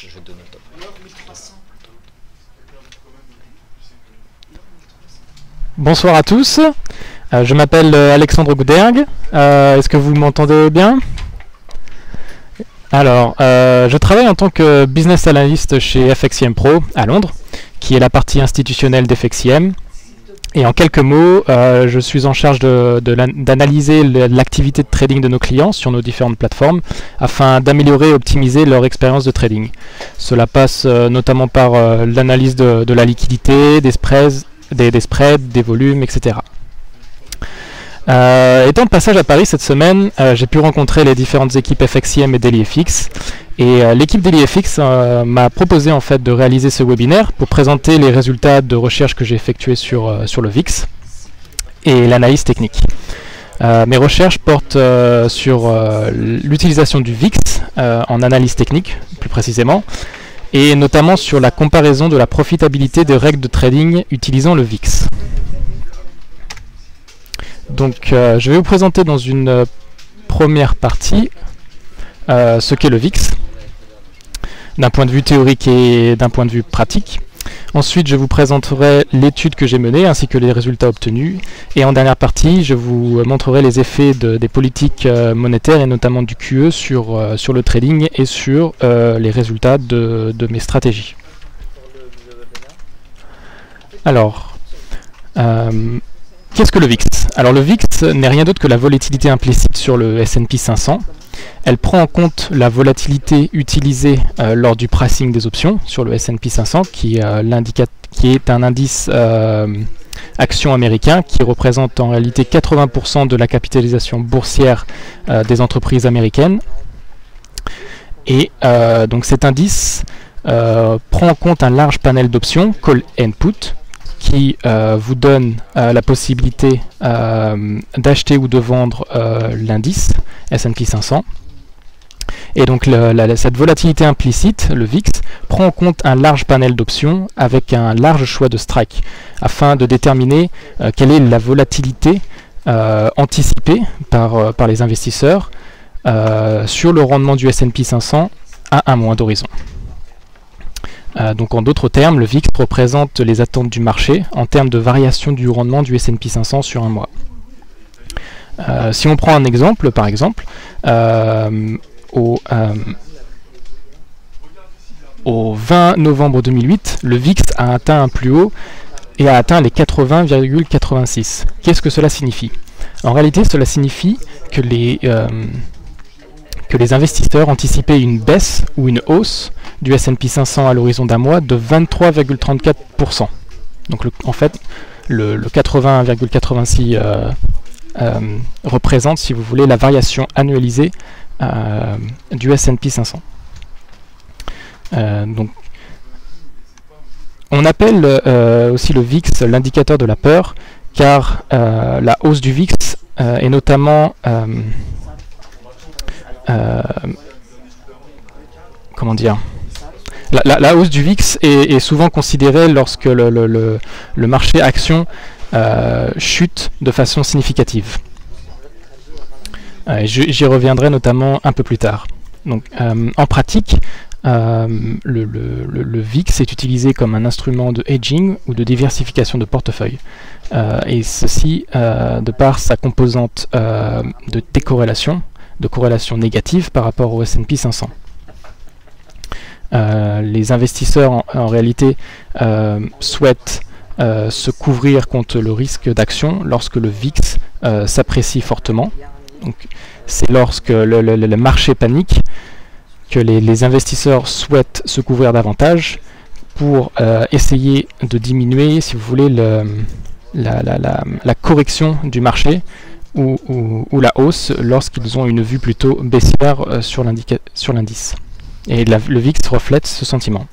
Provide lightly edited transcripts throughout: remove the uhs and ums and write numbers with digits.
je vais te donner le top. Bonsoir à tous, je m'appelle Alexandre Goudergue, est-ce que vous m'entendez bien? Alors, je travaille en tant que business analyst chez FXIM Pro à Londres, qui est la partie institutionnelle d'FXIM. Et en quelques mots, je suis en charge d'analyser l'activité de trading de nos clients sur nos différentes plateformes afin d'améliorer et optimiser leur expérience de trading. Cela passe notamment par l'analyse de la liquidité, des spreads, des volumes, etc. Étant de passage à Paris cette semaine, j'ai pu rencontrer les différentes équipes FXIM et DailyFX. Et l'équipe DailyFX m'a proposé en fait de réaliser ce webinaire pour présenter les résultats de recherche que j'ai effectués sur le VIX et l'analyse technique. Mes recherches portent sur l'utilisation du VIX en analyse technique, plus précisément, et notamment sur la comparaison de la profitabilité des règles de trading utilisant le VIX. Donc je vais vous présenter dans une première partie ce qu'est le VIX, d'un point de vue théorique et d'un point de vue pratique. Ensuite, je vous présenterai l'étude que j'ai menée ainsi que les résultats obtenus. Et en dernière partie, je vous montrerai les effets des politiques monétaires et notamment du QE sur le trading et sur les résultats de mes stratégies. Alors, qu'est-ce que le VIX? Alors le VIX n'est rien d'autre que la volatilité implicite sur le S&P 500. Elle prend en compte la volatilité utilisée lors du pricing des options sur le S&P 500, qui est un indice action américain qui représente en réalité 80% de la capitalisation boursière des entreprises américaines. Et donc cet indice prend en compte un large panel d'options, call and put, qui vous donne la possibilité d'acheter ou de vendre l'indice S&P 500. Et donc cette volatilité implicite, le VIX, prend en compte un large panel d'options avec un large choix de strike afin de déterminer quelle est la volatilité anticipée par les investisseurs sur le rendement du S&P 500 à un mois d'horizon. Donc en d'autres termes, le VIX représente les attentes du marché en termes de variation du rendement du S&P 500 sur un mois. Si on prend un exemple, par exemple, au 20 novembre 2008, le VIX a atteint un plus haut et a atteint les 80,86. Qu'est-ce que cela signifie? En réalité, cela signifie que les investisseurs anticipaient une baisse ou une hausse du S&P 500 à l'horizon d'un mois de 23,34%. Donc en fait, le 80,86 représente, si vous voulez, la variation annualisée du S&P 500. Donc, on appelle aussi le VIX l'indicateur de la peur, car la hausse du VIX est notamment comment dire, la hausse du VIX est souvent considérée lorsque le marché action chute de façon significative. J'y reviendrai notamment un peu plus tard. Donc, en pratique, le VIX est utilisé comme un instrument de hedging ou de diversification de portefeuille. Et ceci de par sa composante de décorrélation, de corrélation négative par rapport au S&P 500. Les investisseurs en réalité souhaitent se couvrir contre le risque d'action lorsque le VIX s'apprécie fortement. C'est lorsque le marché panique que les investisseurs souhaitent se couvrir davantage pour essayer de diminuer, si vous voulez, la correction du marché ou la hausse lorsqu'ils ont une vue plutôt baissière sur l'indice. Et le VIX reflète ce sentiment.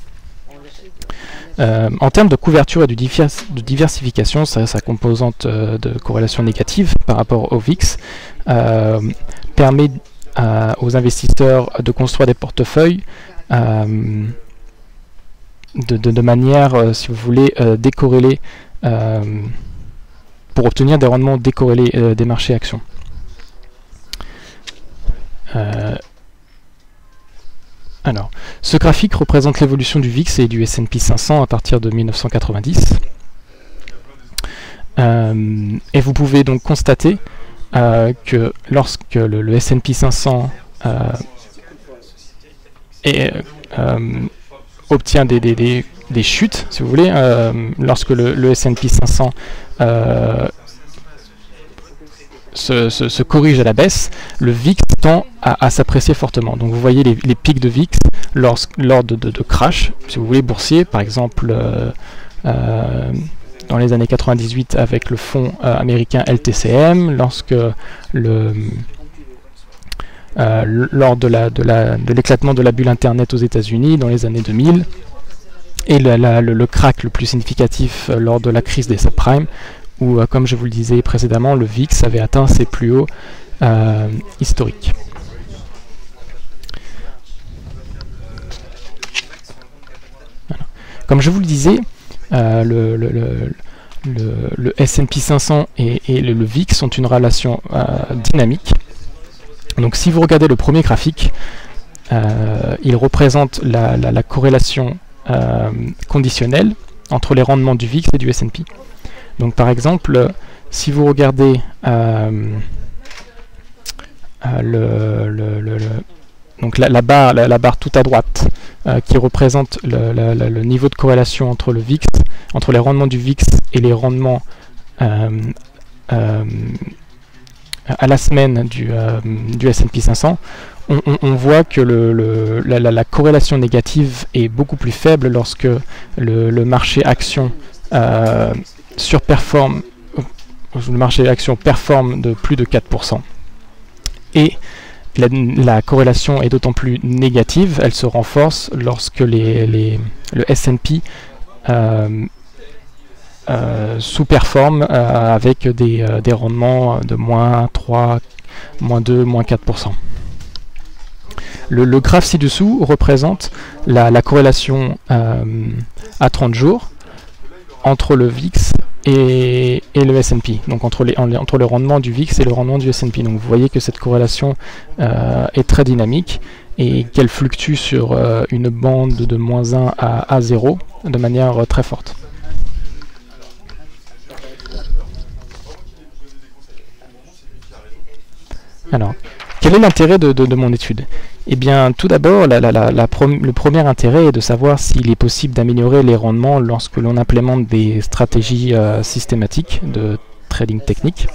En termes de couverture et de diversification, sa composante de corrélation négative par rapport au VIX permet aux investisseurs de construire des portefeuilles de manière, si vous voulez, décorrélée, pour obtenir des rendements décorrélés des marchés actions. Alors, ce graphique représente l'évolution du VIX et du S&P 500 à partir de 1990. Et vous pouvez donc constater que lorsque le S&P 500 obtient des chutes, si vous voulez, lorsque le S&P 500 se corrige à la baisse, le VIX tend à s'apprécier fortement. Donc vous voyez les pics de VIX lors de crash, si vous voulez, boursier, par exemple dans les années 98 avec le fonds américain LTCM, lorsque lors de l'éclatement de la bulle Internet aux États-Unis dans les années 2000, et le crack le plus significatif lors de la crise des subprimes, où, comme je vous le disais précédemment, le VIX avait atteint ses plus hauts historiques. Voilà. Comme je vous le disais, le S&P 500 et le VIX ont une relation dynamique. Donc si vous regardez le premier graphique, il représente la corrélation conditionnelle entre les rendements du VIX et du S&P. Donc par exemple, si vous regardez donc la barre tout à droite qui représente le niveau de corrélation entre le VIX, entre les rendements du VIX et les rendements à la semaine du S&P 500, on voit que la corrélation négative est beaucoup plus faible lorsque le marché action surperforme, le marché action performe de plus de 4%. Et la corrélation est d'autant plus négative, elle se renforce lorsque le S&P sous-performe avec des rendements de moins 3, moins 2, moins 4%. Le graphe ci-dessous représente la corrélation à 30 jours entre le VIX et le S&P, donc entre le rendement du VIX et le rendement du S&P. Donc vous voyez que cette corrélation est très dynamique et qu'elle fluctue sur une bande de moins 1 à 0 de manière très forte. Alors, quel est l'intérêt de mon étude? Eh bien, tout d'abord, le premier intérêt est de savoir s'il est possible d'améliorer les rendements lorsque l'on implémente des stratégies systématiques de trading technique,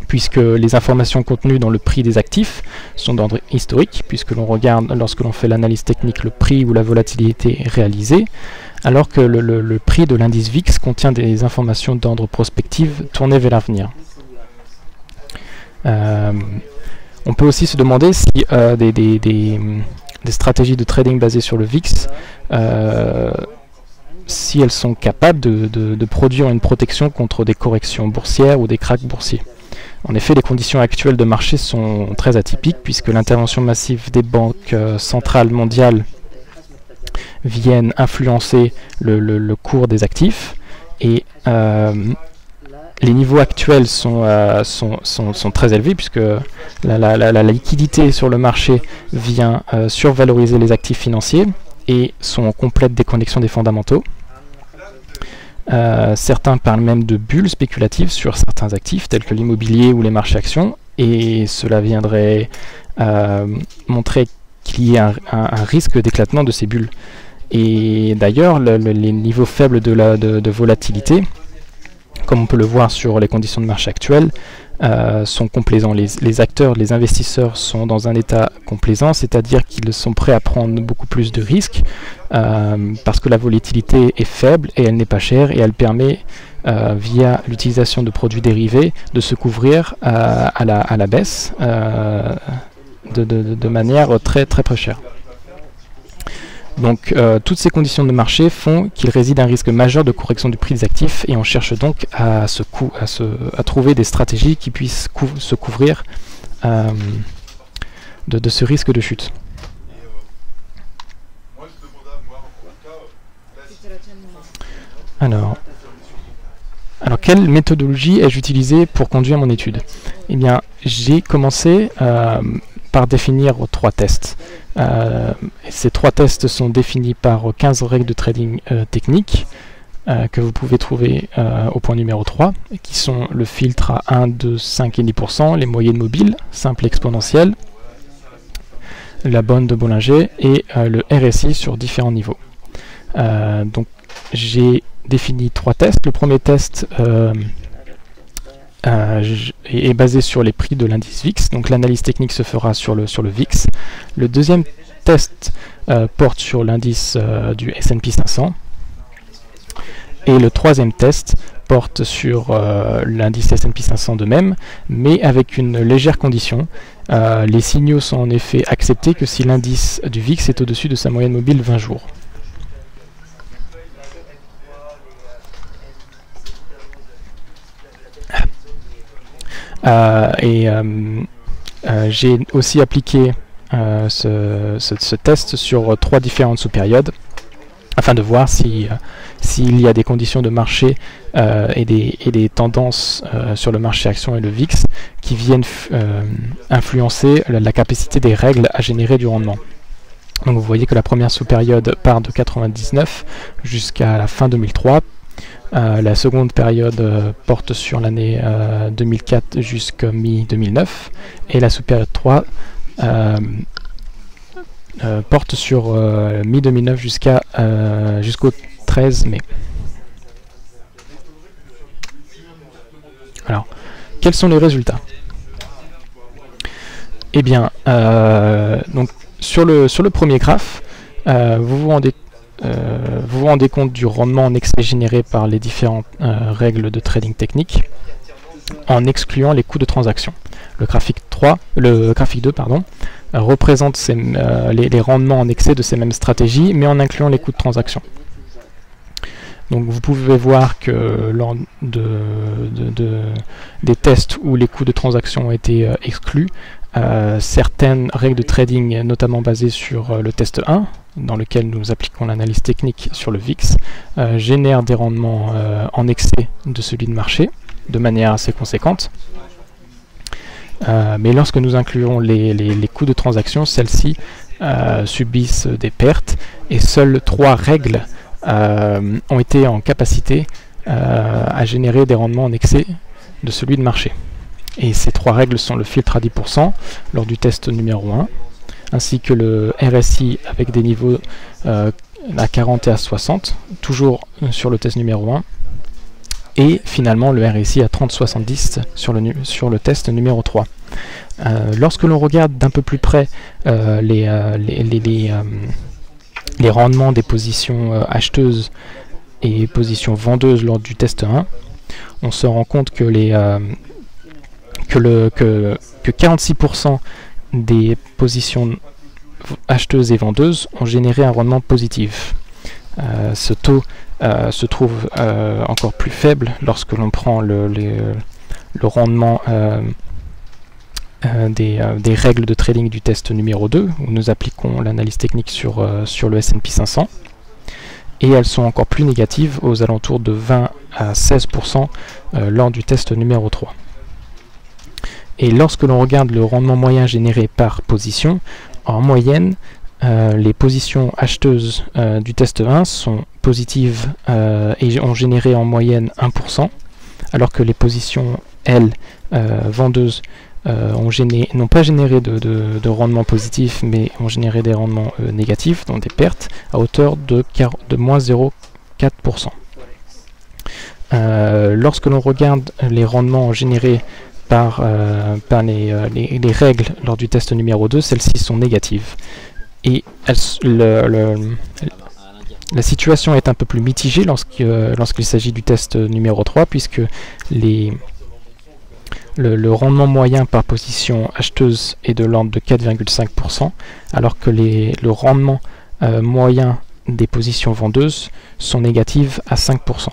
puisque les informations contenues dans le prix des actifs sont d'ordre historique, puisque l'on regarde, lorsque l'on fait l'analyse technique, le prix ou la volatilité réalisée, alors que le prix de l'indice VIX contient des informations d'ordre prospectif tournées vers l'avenir. On peut aussi se demander si des stratégies de trading basées sur le VIX, si elles sont capables de produire une protection contre des corrections boursières ou des cracks boursiers. En effet, les conditions actuelles de marché sont très atypiques puisque l'intervention massive des banques centrales mondiales viennent influencer le cours des actifs et les niveaux actuels sont très élevés puisque la liquidité sur le marché vient survaloriser les actifs financiers et sont en complète déconnexion des fondamentaux. Certains parlent même de bulles spéculatives sur certains actifs tels que l'immobilier ou les marchés actions, et cela viendrait montrer qu'il y a un risque d'éclatement de ces bulles. Et d'ailleurs, les niveaux faibles de volatilité, comme on peut le voir sur les conditions de marché actuelles, sont complaisants. Les acteurs, les investisseurs sont dans un état complaisant, c'est-à-dire qu'ils sont prêts à prendre beaucoup plus de risques parce que la volatilité est faible et elle n'est pas chère et elle permet, via l'utilisation de produits dérivés, de se couvrir à la baisse de manière très très chère. Donc toutes ces conditions de marché font qu'il réside un risque majeur de correction du prix des actifs et on cherche donc à trouver des stratégies qui puissent se couvrir de ce risque de chute. Alors quelle méthodologie ai-je utilisée pour conduire mon étude? Eh bien, j'ai commencé par définir 3 tests. Ces 3 tests sont définis par 15 règles de trading techniques que vous pouvez trouver au point numéro 3, qui sont le filtre à 1, 2, 5 et 10%, les moyennes mobiles, simples et exponentielles, la bande de Bollinger et le RSI sur différents niveaux. Donc j'ai défini 3 tests. Le premier test est basé sur les prix de l'indice VIX, donc l'analyse technique se fera sur le VIX. Le deuxième test porte sur l'indice du S&P 500. Et le troisième test porte sur l'indice S&P 500 de même, mais avec une légère condition. Les signaux sont en effet acceptés que si l'indice du VIX est au-dessus de sa moyenne mobile 20 jours. J'ai aussi appliqué ce test sur 3 différentes sous-périodes, afin de voir s'il y a des conditions de marché et des tendances sur le marché action et le VIX qui viennent influencer la capacité des règles à générer du rendement. Donc vous voyez que la première sous-période part de 99 jusqu'à la fin 2003. La seconde période porte sur l'année 2004 jusqu'à mi-2009. Et la sous-période 3 porte sur mi-2009 jusqu'au 13 mai. Alors, quels sont les résultats? Eh bien, donc, sur le premier graphe, vous vous rendez compte du rendement en excès généré par les différentes règles de trading technique en excluant les coûts de transaction. Le graphique 2 représente les rendements en excès de ces mêmes stratégies, mais en incluant les coûts de transaction. Donc vous pouvez voir que lors des tests où les coûts de transaction ont été exclus, certaines règles de trading, notamment basées sur le test 1, dans lequel nous appliquons l'analyse technique sur le VIX, génèrent des rendements en excès de celui de marché, de manière assez conséquente. Mais lorsque nous incluons les coûts de transaction, celles-ci subissent des pertes, et seules 3 règles ont été en capacité à générer des rendements en excès de celui de marché. Et ces 3 règles sont le filtre à 10% lors du test numéro 1, ainsi que le RSI avec des niveaux à 40 et à 60, toujours sur le test numéro 1, et finalement le RSI à 30-70 sur le test numéro 3. Lorsque l'on regarde d'un peu plus près les rendements des positions acheteuses et positions vendeuses lors du test 1, on se rend compte que 46% des positions acheteuses et vendeuses ont généré un rendement positif. Ce taux se trouve encore plus faible lorsque l'on prend le rendement des règles de trading du test numéro 2, où nous appliquons l'analyse technique sur le S&P 500, et elles sont encore plus négatives, aux alentours de 20 à 16% lors du test numéro 3. Et lorsque l'on regarde le rendement moyen généré par position, en moyenne, les positions acheteuses du test 1 sont positives et ont généré en moyenne 1%, alors que les positions, elles, vendeuses, n'ont pas généré de rendement positif, mais ont généré des rendements négatifs, donc des pertes, à hauteur de moins 0,4%. Lorsque l'on regarde les rendements générés par les règles lors du test numéro 2, celles-ci sont négatives. Et la situation est un peu plus mitigée lorsqu'il s'agit du test numéro 3, puisque le rendement moyen par position acheteuse est de l'ordre de 4,5%, alors que le rendement moyen des positions vendeuses sont négatives à 5%.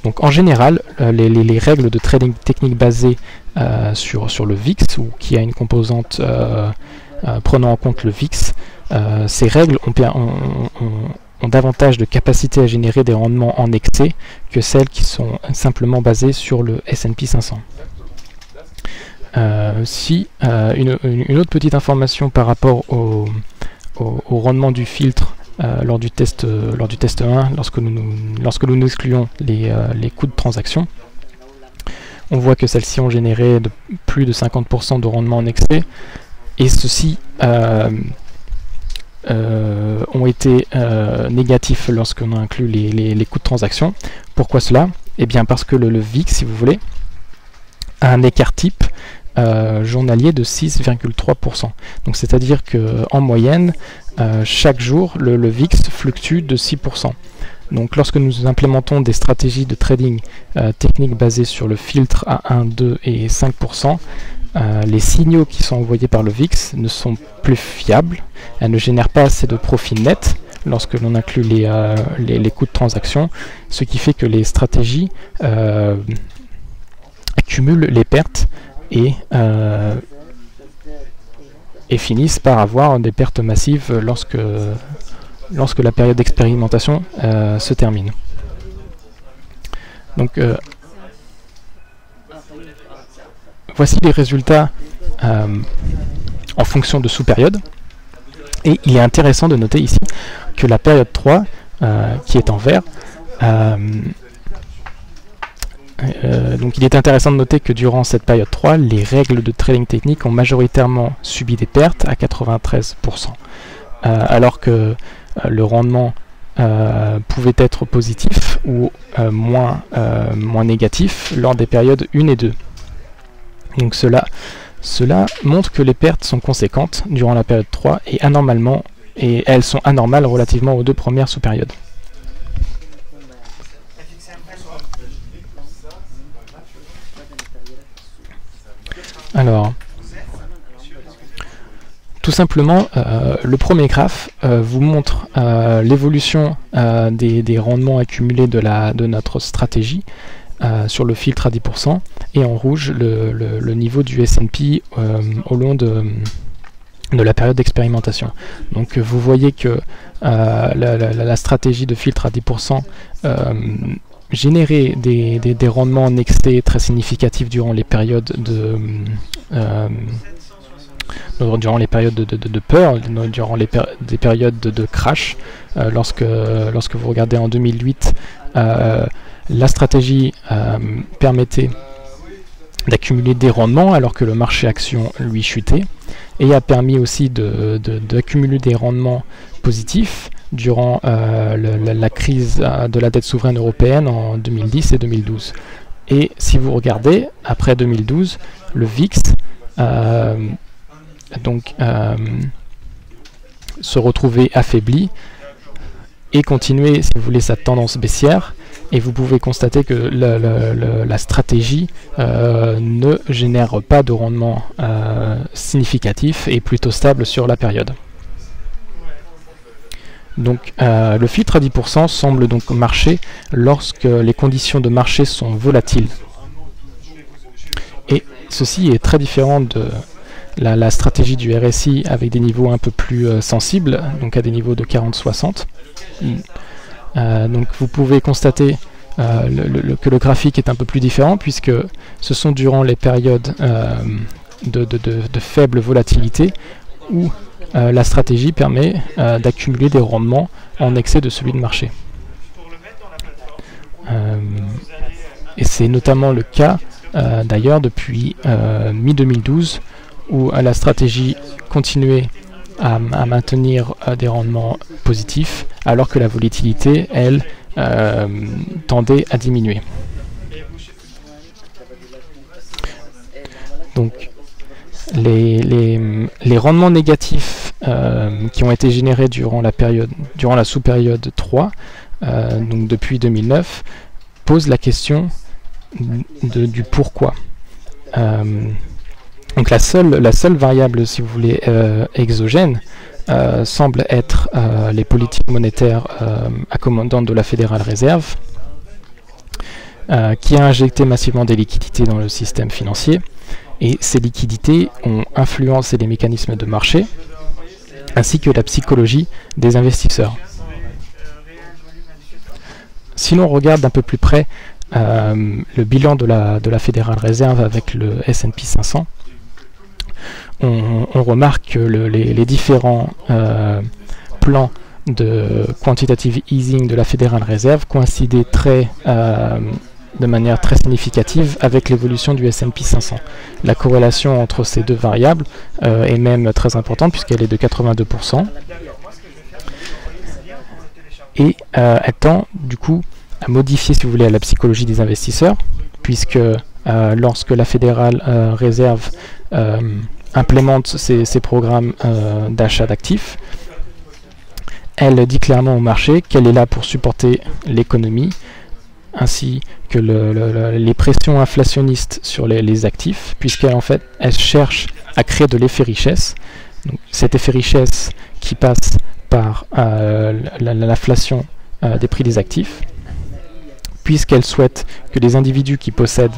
Donc en général, les règles de trading technique basées sur le VIX, ou qui a une composante prenant en compte le VIX, ces règles ont davantage de capacité à générer des rendements en excès que celles qui sont simplement basées sur le S&P 500. une autre petite information par rapport au rendement du filtre lors du test 1, lorsque nous excluons les coûts de transaction. On voit que celles-ci ont généré plus de 50% de rendement en excès, et ceux-ci ont été négatifs lorsqu'on a inclus les coûts de transaction. Pourquoi cela? Eh bien parce que le VIX, si vous voulez, a un écart type journalier de 6,3%. Donc c'est-à-dire qu'en moyenne, chaque jour, le VIX fluctue de 6%. Donc lorsque nous implémentons des stratégies de trading techniques basées sur le filtre à 1, 2 et 5%, les signaux qui sont envoyés par le VIX ne sont plus fiables. Elles ne génèrent pas assez de profit net lorsque l'on inclut les coûts de transaction, ce qui fait que les stratégies accumulent les pertes et finissent par avoir des pertes massives lorsque la période d'expérimentation se termine. Donc voici les résultats en fonction de sous-période. Et il est intéressant de noter ici que la période 3, qui est en vert, donc il est intéressant de noter que durant cette période 3, les règles de trading technique ont majoritairement subi des pertes à 93%, alors que le rendement pouvait être positif ou moins négatif lors des périodes 1 et 2. Donc cela montre que les pertes sont conséquentes durant la période 3 et elles sont anormales relativement aux deux premières sous-périodes. Alors, tout simplement, le premier graphe vous montre l'évolution des rendements accumulés de notre stratégie sur le filtre à 10%, et en rouge le niveau du S&P au long de la période d'expérimentation. Donc vous voyez que la stratégie de filtre à 10% générait des rendements en excès très significatifs durant les périodes de peur, durant des périodes de crash. Lorsque vous regardez en 2008, la stratégie permettait d'accumuler des rendements alors que le marché action lui chutait, et a permis aussi d'accumuler des rendements positifs durant la crise de la dette souveraine européenne en 2010 et 2012. Et si vous regardez, après 2012, le VIX se retrouvait affaibli et continuer, si vous voulez, sa tendance baissière, et vous pouvez constater que la stratégie ne génère pas de rendement significatif et plutôt stable sur la période. Donc le filtre à 10% semble donc marcher lorsque les conditions de marché sont volatiles. Et ceci est très différent de la stratégie du RSI avec des niveaux un peu plus sensibles, donc à des niveaux de 40-60. Donc vous pouvez constater que le graphique est un peu plus différent, puisque ce sont durant les périodes de faible volatilité où la stratégie permet d'accumuler des rendements en excès de celui de marché. Et c'est notamment le cas d'ailleurs depuis mi-2012, où la stratégie continuait à maintenir des rendements positifs, alors que la volatilité, elle, tendait à diminuer. Donc les rendements négatifs qui ont été générés durant la sous-période 3, donc depuis 2009, posent la question du pourquoi. Donc la seule variable, si vous voulez, exogène, semble être les politiques monétaires accommodantes de la Fédérale Réserve, qui a injecté massivement des liquidités dans le système financier, et ces liquidités ont influencé les mécanismes de marché, ainsi que la psychologie des investisseurs. Si l'on regarde d'un peu plus près le bilan de la Fédérale Réserve avec le S&P 500, on remarque que les différents plans de quantitative easing de la Fédérale Réserve coïncidaient de manière très significative avec l'évolution du S&P 500. La corrélation entre ces deux variables est même très importante puisqu'elle est de 82%. Et elle tend du coup à modifier, si vous voulez, la psychologie des investisseurs, puisque lorsque la Fédérale Réserve implémente ces programmes d'achat d'actifs, elle dit clairement au marché qu'elle est là pour supporter l'économie, ainsi que les pressions inflationnistes sur les actifs, puisqu'elle en fait, elle cherche à créer de l'effet richesse. Donc, cet effet richesse qui passe par l'inflation des prix des actifs, puisqu'elle souhaite que les individus qui possèdent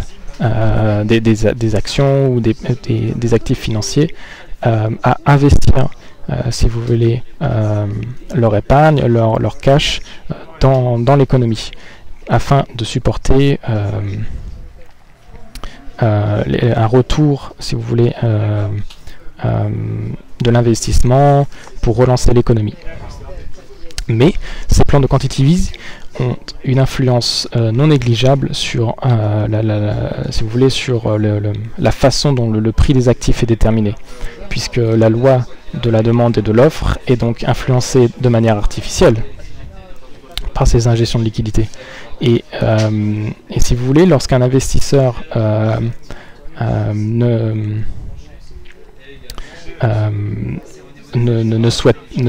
des actions ou des actifs financiers à investir, si vous voulez, leur épargne, leur cash dans l'économie, afin de supporter un retour, si vous voulez, de l'investissement pour relancer l'économie. Mais ces plans de quantitative easing ont une influence non négligeable sur, si vous voulez, sur la façon dont le prix des actifs est déterminé, puisque la loi de la demande et de l'offre est donc influencée de manière artificielle par ces injections de liquidités. Et si vous voulez, lorsqu'un investisseur ne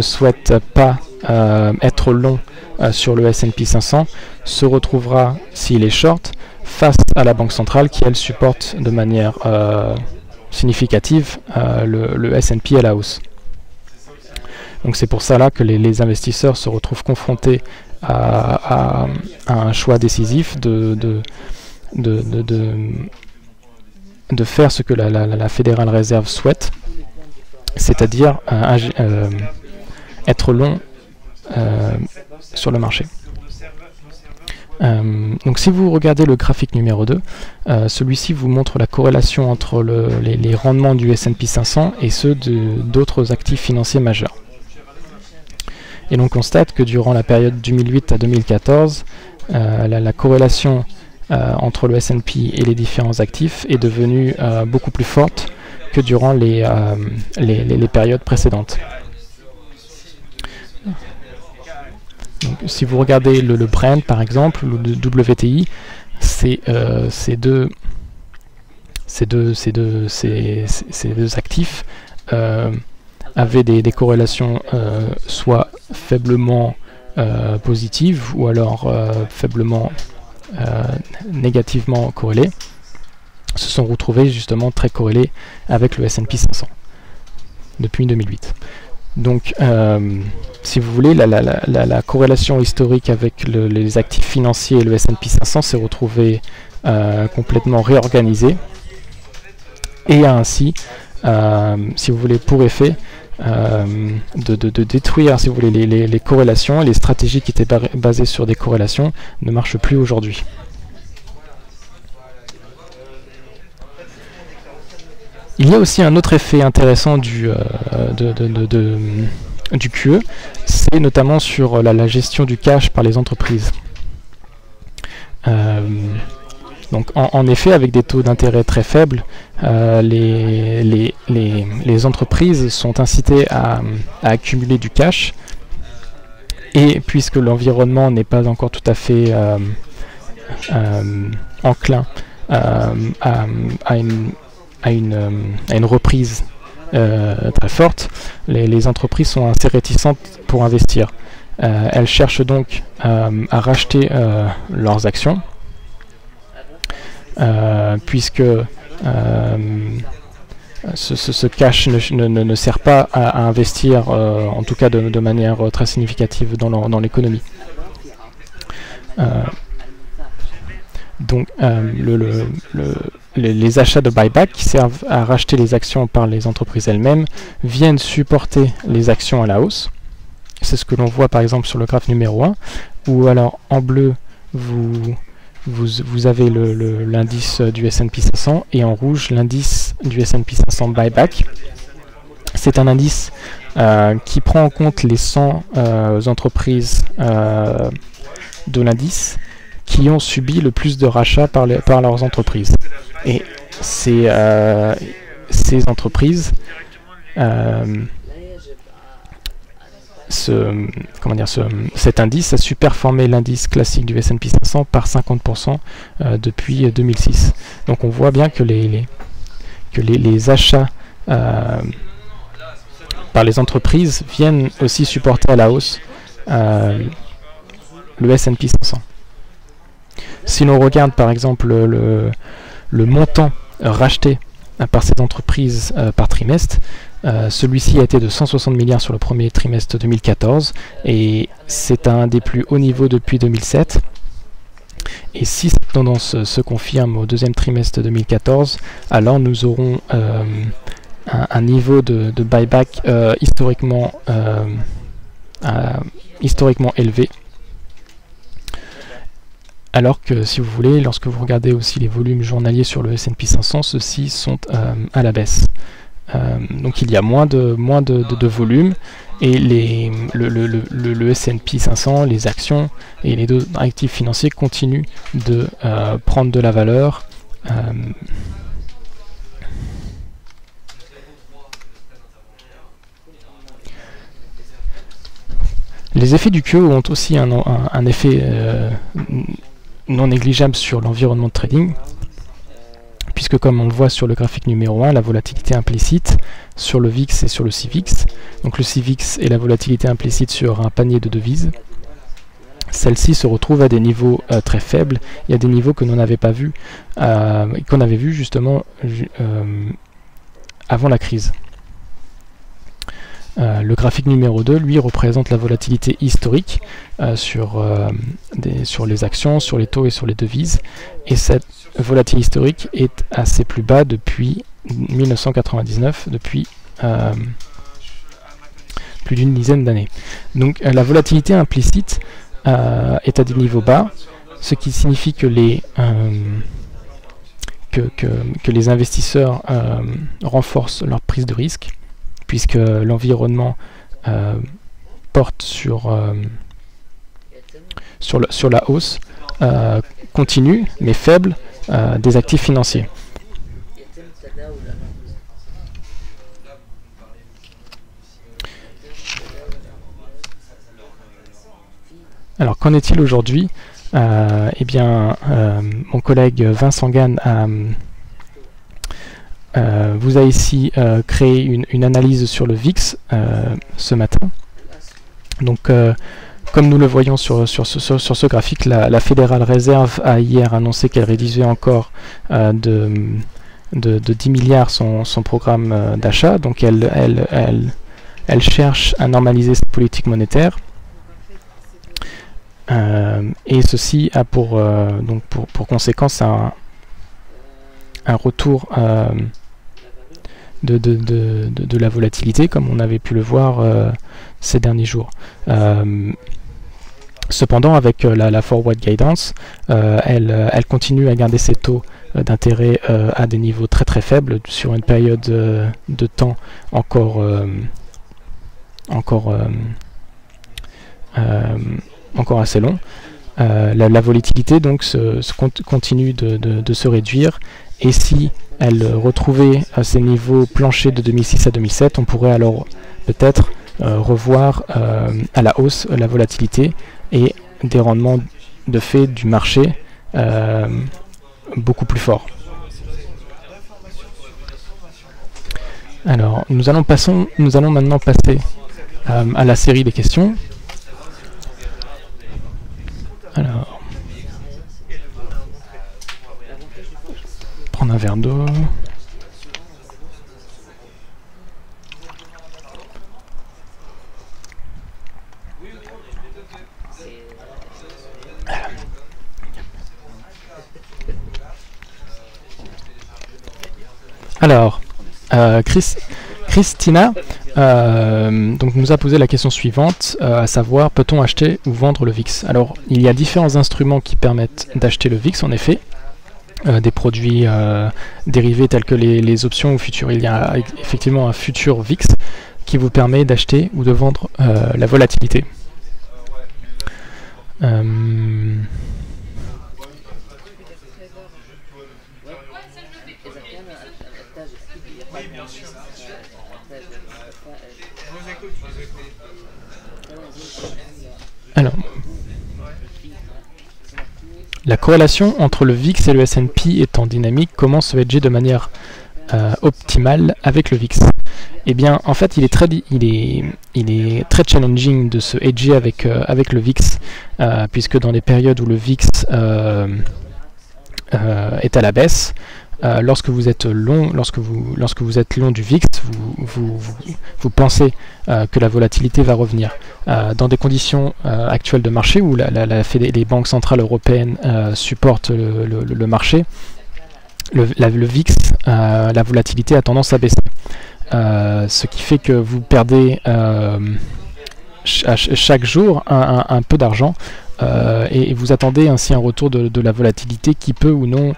souhaite pas être long sur le S&P 500, se retrouvera, s'il est short, face à la Banque centrale qui, elle, supporte de manière significative le S&P à la hausse. Donc c'est pour ça là que les investisseurs se retrouvent confrontés à un choix décisif de faire ce que la Fédérale Réserve souhaite, c'est-à-dire être long sur le marché. Donc si vous regardez le graphique numéro 2, celui-ci vous montre la corrélation entre les rendements du S&P 500 et ceux d'autres actifs financiers majeurs. Et l'on constate que durant la période 2008 à 2014, la corrélation entre le S&P et les différents actifs est devenue beaucoup plus forte que durant les périodes précédentes. Donc, si vous regardez le Brent par exemple, ou le WTI, ces deux actifs avaient des corrélations soit faiblement positives ou alors faiblement négativement corrélées, se sont retrouvés justement très corrélés avec le S&P 500 depuis 2008. Donc, si vous voulez, la corrélation historique avec les actifs financiers et le S&P 500 s'est retrouvée complètement réorganisée et a ainsi, si vous voulez, pour effet de détruire, si vous voulez, les corrélations. Les stratégies qui étaient basées sur des corrélations ne marchent plus aujourd'hui. Il y a aussi un autre effet intéressant du QE, c'est notamment sur la gestion du cash par les entreprises. Donc en effet, avec des taux d'intérêt très faibles, les entreprises sont incitées à accumuler du cash, et puisque l'environnement n'est pas encore tout à fait enclin à une reprise très forte, les entreprises sont assez réticentes pour investir. Elles cherchent donc à racheter leurs actions, puisque ce cash ne sert pas à investir, en tout cas de manière très significative dans l'économie. Donc les achats de buyback qui servent à racheter les actions par les entreprises elles-mêmes viennent supporter les actions à la hausse. C'est ce que l'on voit par exemple sur le graphe numéro 1, où alors en bleu vous vous avez l'indice du S&P 500 et en rouge l'indice du S&P 500 buyback. C'est un indice qui prend en compte les 100 entreprises de l'indice qui ont subi le plus de rachats par leurs entreprises. Et ces entreprises, cet indice a superformé l'indice classique du S&P 500 par 50% depuis 2006. Donc on voit bien que les achats par les entreprises viennent aussi supporter à la hausse le S&P 500. Si l'on regarde par exemple le montant racheté par ces entreprises par trimestre, celui-ci a été de 160 milliards sur le premier trimestre 2014 et c'est un des plus hauts niveaux depuis 2007. Et si cette tendance se confirme au deuxième trimestre 2014, alors nous aurons un niveau de buyback historiquement élevé. Alors que, si vous voulez, lorsque vous regardez aussi les volumes journaliers sur le S&P 500, ceux-ci sont à la baisse. Donc il y a moins de volume et le S&P 500, les actions et les deux actifs financiers continuent de prendre de la valeur. Les effets du QE ont aussi un effet non négligeable sur l'environnement de trading, puisque comme on le voit sur le graphique numéro 1, la volatilité implicite sur le VIX et sur le CVIX, donc le CVIX est la volatilité implicite sur un panier de devises, celle-ci se retrouve à des niveaux très faibles, il y a des niveaux que l'on n'avait pas vus, qu'on avait vus justement avant la crise. Le graphique numéro 2, lui, représente la volatilité historique sur les actions, sur les taux et sur les devises. Et cette volatilité historique est à ses plus bas depuis 1999, depuis plus d'une dizaine d'années. Donc la volatilité implicite est à des niveaux bas, ce qui signifie que les investisseurs renforcent leur prise de risque, puisque l'environnement porte sur la hausse continue, mais faible, des actifs financiers. Alors, qu'en est-il aujourd'hui? Eh bien, mon collègue Vincent Gann vous a ici créé une analyse sur le VIX ce matin. Donc, comme nous le voyons sur ce graphique, la Fédérale Réserve a hier annoncé qu'elle réduisait encore de 10 milliards son programme d'achat. Donc, elle cherche à normaliser sa politique monétaire. Et ceci a pour conséquence un retour de la volatilité, comme on avait pu le voir ces derniers jours. Cependant, avec la forward guidance, elle continue à garder ses taux d'intérêt à des niveaux très très faibles sur une période de temps encore assez long. La volatilité donc continue de se réduire, et si elle retrouvait ces niveaux planchers de 2006 à 2007, on pourrait alors peut-être revoir à la hausse la volatilité et des rendements de fait du marché beaucoup plus forts. Alors, nous allons maintenant passer à la série des questions. Alors, prendre un verre d'eau. Alors, Christina donc nous a posé la question suivante, à savoir, peut-on acheter ou vendre le VIX? Alors, il y a différents instruments qui permettent d'acheter le VIX, en effet. Des produits dérivés tels que les options ou futurs. Il y a effectivement un futur VIX qui vous permet d'acheter ou de vendre la volatilité. Alors, la corrélation entre le VIX et le S&P étant dynamique, comment se hedger de manière optimale avec le VIX? Eh bien, en fait, il est très challenging de se hedger avec le VIX, puisque dans les périodes où le VIX est à la baisse, lorsque vous êtes long du VIX, vous pensez que la volatilité va revenir. Dans des conditions actuelles de marché où les banques centrales européennes supportent le marché, le VIX, la volatilité a tendance à baisser. Ce qui fait que vous perdez chaque jour un peu d'argent et vous attendez ainsi un retour de la volatilité qui peut ou non,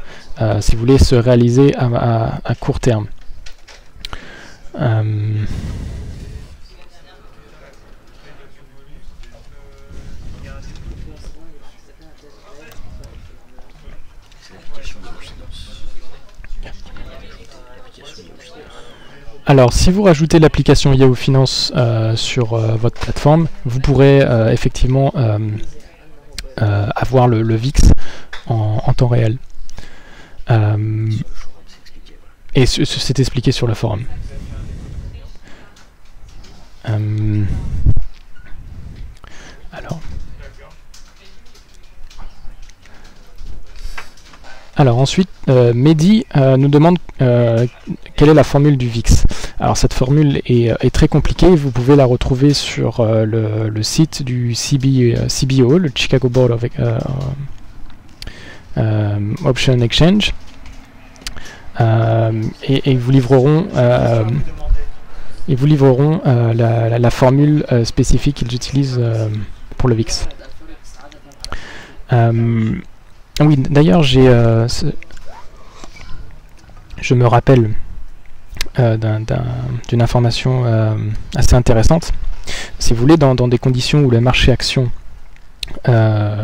si vous voulez, se réaliser à court terme. Alors, si vous rajoutez l'application Yahoo Finance sur votre plateforme, vous pourrez effectivement avoir le VIX en temps réel. Et c'est expliqué sur le forum. Alors ensuite, Mehdi nous demande quelle est la formule du VIX. Alors cette formule est très compliquée, vous pouvez la retrouver sur le site du CBO, le Chicago Board of Option Exchange, et ils vous livreront la formule spécifique qu'ils utilisent pour le VIX. Oui, d'ailleurs, je me rappelle d'une information assez intéressante. Si vous voulez, dans des conditions où le marché action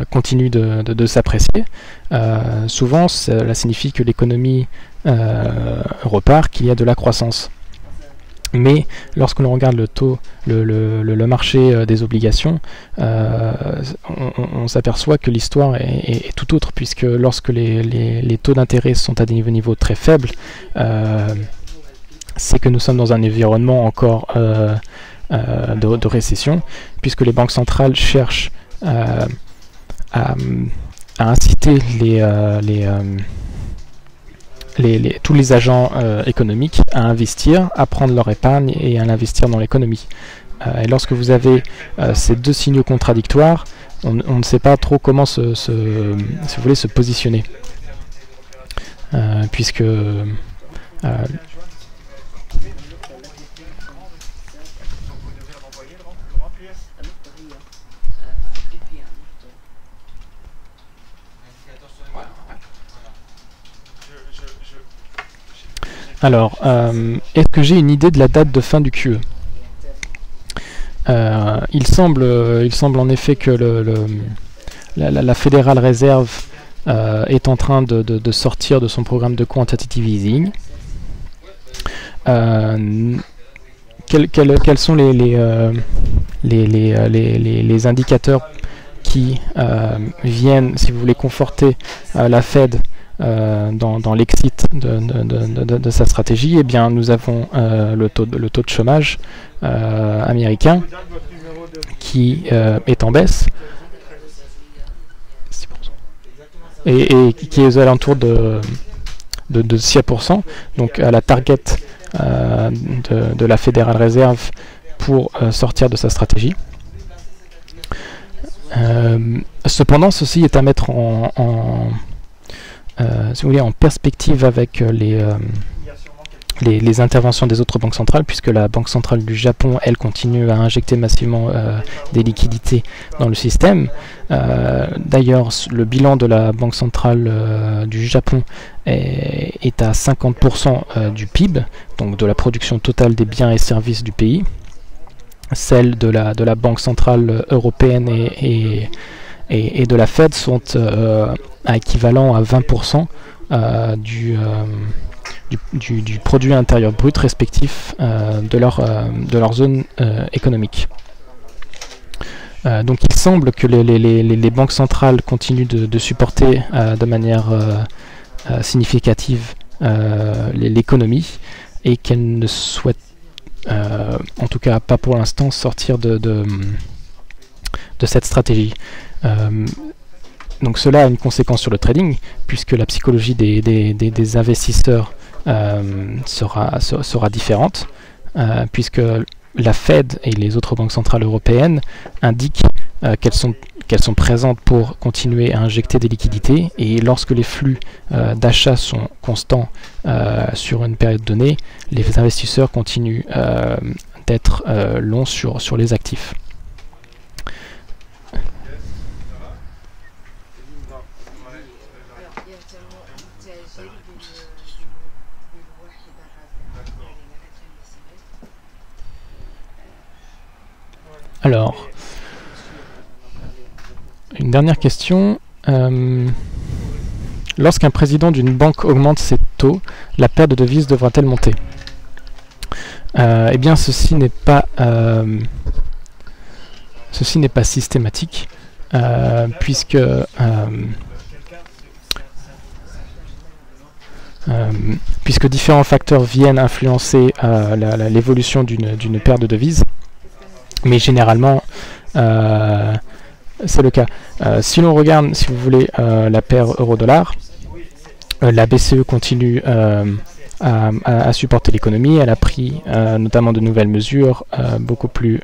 continue de s'apprécier, souvent cela signifie que l'économie repart, qu'il y a de la croissance. Mais lorsque l'on regarde le marché des obligations, on s'aperçoit que l'histoire est tout autre, puisque lorsque les taux d'intérêt sont à des niveaux très faibles, c'est que nous sommes dans un environnement encore de récession, puisque les banques centrales cherchent à inciter tous les agents économiques à investir, à prendre leur épargne et à l'investir dans l'économie. Et lorsque vous avez ces deux signaux contradictoires, on ne sait pas trop comment si vous voulez, se positionner. Puisque alors, est-ce que j'ai une idée de la date de fin du QE? Il semble en effet que la Federal Reserve est en train de sortir de son programme de quantitative easing. Quels sont les indicateurs qui viennent, si vous voulez, conforter la Fed dans l'exit de sa stratégie? Eh bien, nous avons le taux de chômage américain qui est en baisse et qui est aux alentours de 6%, donc à la target de la Federal Reserve pour sortir de sa stratégie. Cependant, ceci est à mettre si vous voulez, en perspective avec les interventions des autres banques centrales, puisque la Banque centrale du Japon, elle, continue à injecter massivement des liquidités dans le système. D'ailleurs, le bilan de la Banque centrale du Japon est à 50% du PIB, donc de la production totale des biens et services du pays. Celles de la Banque centrale européenne et de la Fed sont équivalents à 20% du produit intérieur brut respectif de leur zone économique. Donc il semble que les banques centrales continuent de supporter de manière significative l'économie et qu'elles ne souhaitent en tout cas pas pour l'instant sortir de cette stratégie. Donc cela a une conséquence sur le trading, puisque la psychologie des investisseurs sera différente, puisque la Fed et les autres banques centrales européennes indiquent qu'elles sont présentes pour continuer à injecter des liquidités, et lorsque les flux d'achat sont constants sur une période donnée, les investisseurs continuent d'être longs sur les actifs. Alors, une dernière question. Lorsqu'un président d'une banque augmente ses taux, la paire de devises devra-t-elle monter? Eh bien, ceci n'est pas systématique, puisque différents facteurs viennent influencer l'évolution d'une paire de devises. Mais généralement, c'est le cas. Si l'on regarde, si vous voulez, la paire euro-dollar, la BCE continue à supporter l'économie. Elle a pris notamment de nouvelles mesures beaucoup plus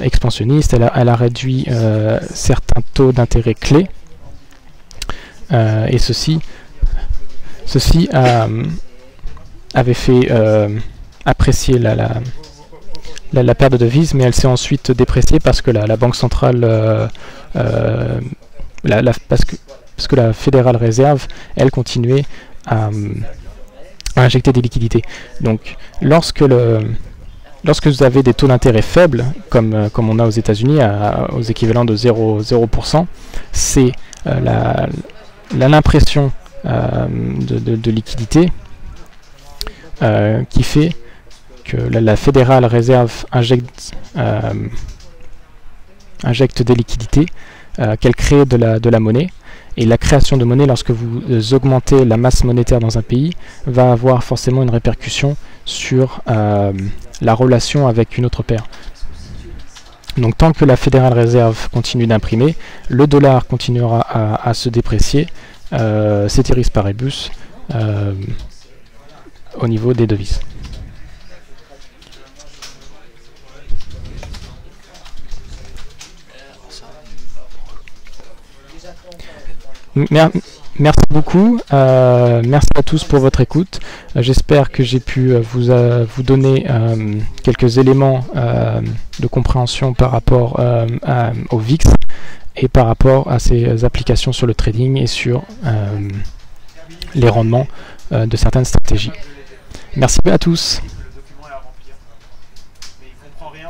expansionnistes. Elle a réduit certains taux d'intérêt clés. Et ceci avait fait apprécier la paire de devises, mais elle s'est ensuite dépréciée parce que la Banque centrale, parce que la Federal Reserve, elle continuait à injecter des liquidités. Donc, lorsque vous avez des taux d'intérêt faibles, comme on a aux États-Unis, aux équivalents de 0%, c'est l'impression de liquidité qui fait que la Federal Reserve injecte des liquidités, qu'elle crée de la monnaie. Et la création de monnaie, lorsque vous augmentez la masse monétaire dans un pays, va avoir forcément une répercussion sur la relation avec une autre paire. Donc tant que la Federal Reserve continue d'imprimer, le dollar continuera à se déprécier, ceteris paribus, au niveau des devises. Merci beaucoup, merci à tous pour votre écoute. J'espère que j'ai pu vous donner quelques éléments de compréhension par rapport au VIX et par rapport à ses applications sur le trading et sur les rendements de certaines stratégies. Merci à tous.